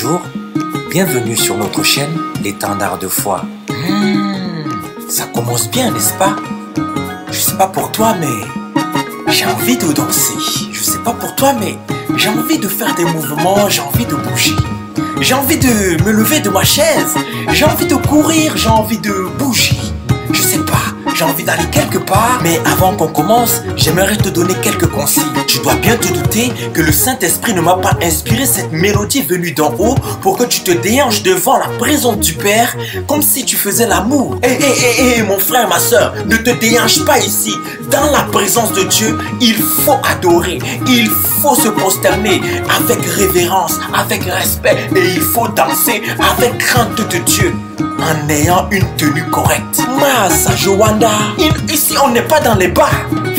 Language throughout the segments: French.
Bonjour, bienvenue sur notre chaîne L'étendard de foi. Ça commence bien, n'est-ce pas? Je sais pas pour toi, mais j'ai envie de danser. Je sais pas pour toi, mais j'ai envie de faire des mouvements, j'ai envie de bouger. J'ai envie de me lever de ma chaise. J'ai envie de courir, j'ai envie de bouger. Je sais pas, j'ai envie d'aller quelque part. Mais avant qu'on commence, j'aimerais te donner quelques consignes. Tu dois bien te douter que le Saint-Esprit ne m'a pas inspiré cette mélodie venue d'en haut pour que tu te déhanches devant la présence du Père comme si tu faisais l'amour. Mon frère, ma soeur, ne te déhanche pas ici. Dans la présence de Dieu, il faut adorer, il faut se prosterner avec révérence, avec respect, et il faut danser avec crainte de Dieu en ayant une tenue correcte. Massa Joanda. Ici, on n'est pas dans les bars.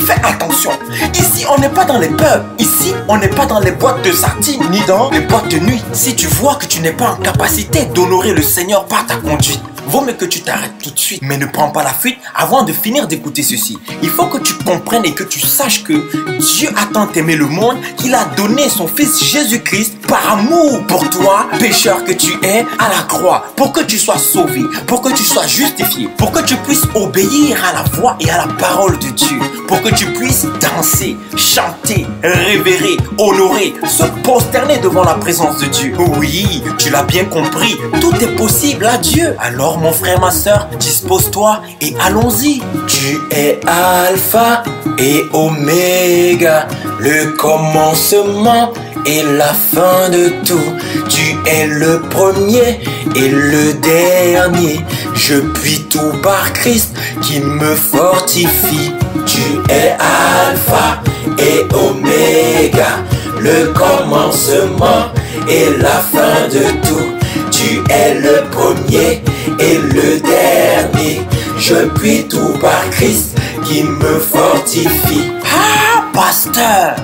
Fais attention. Ici, on n'est pas dans les pubs. Ici, on n'est pas dans les boîtes de sardines ni dans les boîtes de nuit. Si tu vois que tu n'es pas en capacité d'honorer le Seigneur par ta conduite, vaut mieux que tu t'arrêtes tout de suite. Mais ne prends pas la fuite avant de finir d'écouter ceci. Il faut que tu comprennes et que tu saches que Dieu a tant aimé le monde qu'il a donné son Fils Jésus-Christ par amour pour toi, pécheur que tu es, à la croix, pour que tu sois sauvé, pour que tu sois justifié, pour que tu puisses obéir à la voix et à la parole de Dieu, pour que tu puisses danser, chanter, révérer, honorer, se prosterner devant la présence de Dieu. Oui, tu l'as bien compris, tout est possible à Dieu. Alors mon frère, ma soeur, dispose-toi et allons-y. Tu es Alpha et Oméga, le commencement et la fin de tout. Tu es le premier et le dernier. Je puis tout par Christ qui me fortifie. Tu es Alpha et Oméga, le commencement et la fin de tout. Tu es le premier et le dernier. Je puis tout par Christ qui me fortifie. Ah, pasteur,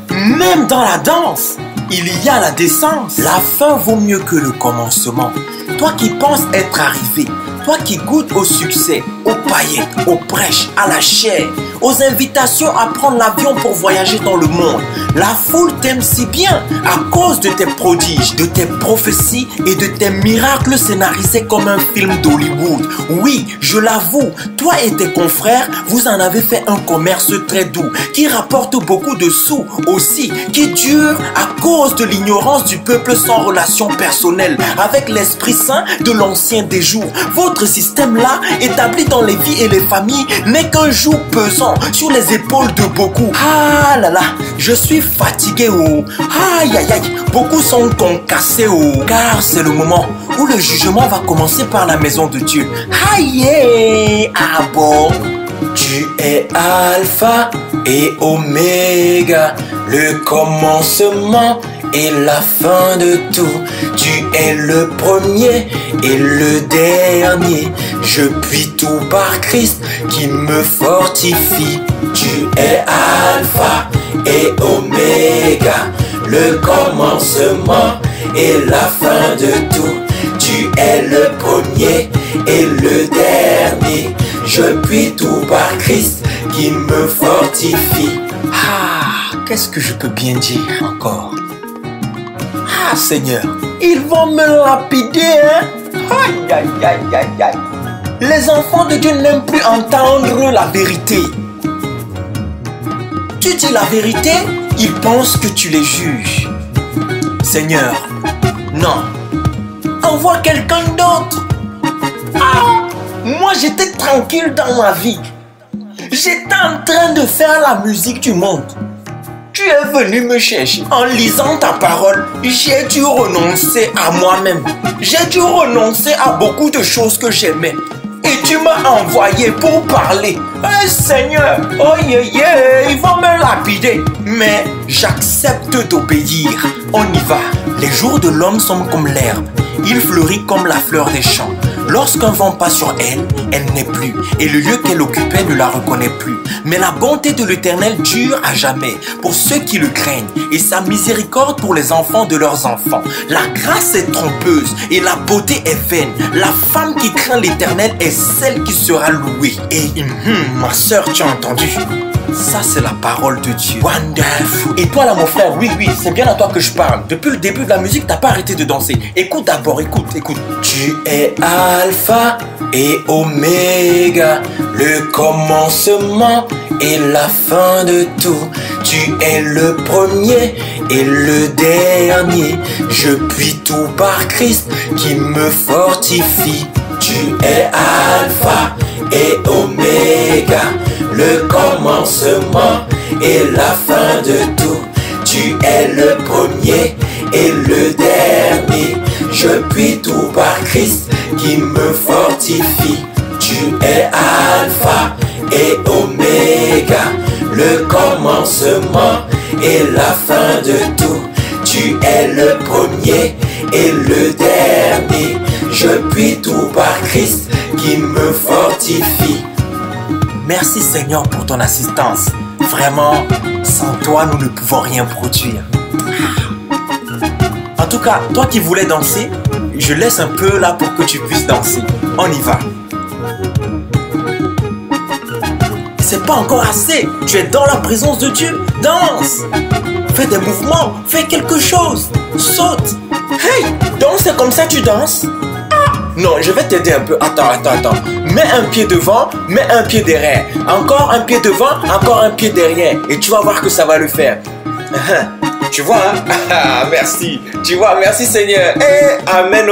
même dans la danse, il y a la décence. La fin vaut mieux que le commencement. Toi qui penses être arrivé, toi qui goûtes au succès, aux paillettes, aux prêches, à la chair, aux invitations à prendre l'avion pour voyager dans le monde, la foule t'aime si bien à cause de tes prodiges, de tes prophéties et de tes miracles scénarisés comme un film d'Hollywood. Oui, je l'avoue, toi et tes confrères, vous en avez fait un commerce très doux, qui rapporte beaucoup de sous aussi, qui dure à cause de l'ignorance du peuple sans relation personnelle avec l'Esprit Saint de l'ancien des jours. Votre système-là, établi dans les vies et les familles, n'est qu'un joug pesant sur les épaules de beaucoup. Ah là là, je suis fatigué, oh. Aïe aïe aïe, beaucoup sont concassés, oh. Car c'est le moment où le jugement va commencer par la maison de Dieu. Aïe, ah bon. Tu es Alpha et Oméga, le commencement et la fin de tout. Tu es le premier et le dernier. Je puis tout par Christ qui me fortifie. Tu es Alpha et Oméga, le commencement et la fin de tout. Tu es le premier et le dernier. Je puis tout par Christ qui me fortifie. Ah, qu'est-ce que je peux bien dire encore? Ah Seigneur, ils vont me lapider, hein? Aïe aïe aïe aïe aïe. Les enfants de Dieu n'aiment plus entendre la vérité. Tu dis la vérité, ils pensent que tu les juges. Seigneur, non. Envoie quelqu'un d'autre. Ah, moi j'étais tranquille dans ma vie. J'étais en train de faire la musique du monde. Tu es venu me chercher. En lisant ta parole, j'ai dû renoncer à moi-même. J'ai dû renoncer à beaucoup de choses que j'aimais. Et tu m'as envoyé pour parler. Hey, Seigneur, oh yeah, yeah, ils vont me lapider. Mais j'accepte d'obéir. On y va. Les jours de l'homme sont comme l'herbe. Il fleurit comme la fleur des champs. Lorsqu'un vent passe sur elle, elle n'est plus, et le lieu qu'elle occupait ne la reconnaît plus. Mais la bonté de l'Éternel dure à jamais pour ceux qui le craignent, et sa miséricorde pour les enfants de leurs enfants. La grâce est trompeuse, et la beauté est vaine. La femme qui craint l'Éternel est celle qui sera louée. Et ma sœur, tu as entendu? Ça, c'est la parole de Dieu. Wonderful. Et toi là, mon frère, oui, c'est bien à toi que je parle. Depuis le début de la musique, t'as pas arrêté de danser. Écoute d'abord, écoute. Tu es Alpha et Oméga, le commencement et la fin de tout. Tu es le premier et le dernier. Je puis tout par Christ qui me fortifie. Tu es Alpha et Oméga, le commencement et la fin de tout. Tu es le premier et le dernier. Je puis tout par Christ qui me fortifie. Tu es Alpha et Oméga, le commencement et la fin de tout. Tu es le premier et le dernier. Je puis tout par Christ qui me fortifie. Merci Seigneur pour ton assistance. Vraiment, sans toi, nous ne pouvons rien produire. En tout cas, toi qui voulais danser, je laisse un peu là pour que tu puisses danser. On y va. C'est pas encore assez. Tu es dans la présence de Dieu. Danse. Fais des mouvements. Fais quelque chose. Saute. Hey, danse comme ça, tu danses. Non, je vais t'aider un peu. Attends. Mets un pied devant, mets un pied derrière. Encore un pied devant, encore un pied derrière. Et tu vas voir que ça va le faire. Tu vois, hein? Merci. Tu vois, merci Seigneur. Amen.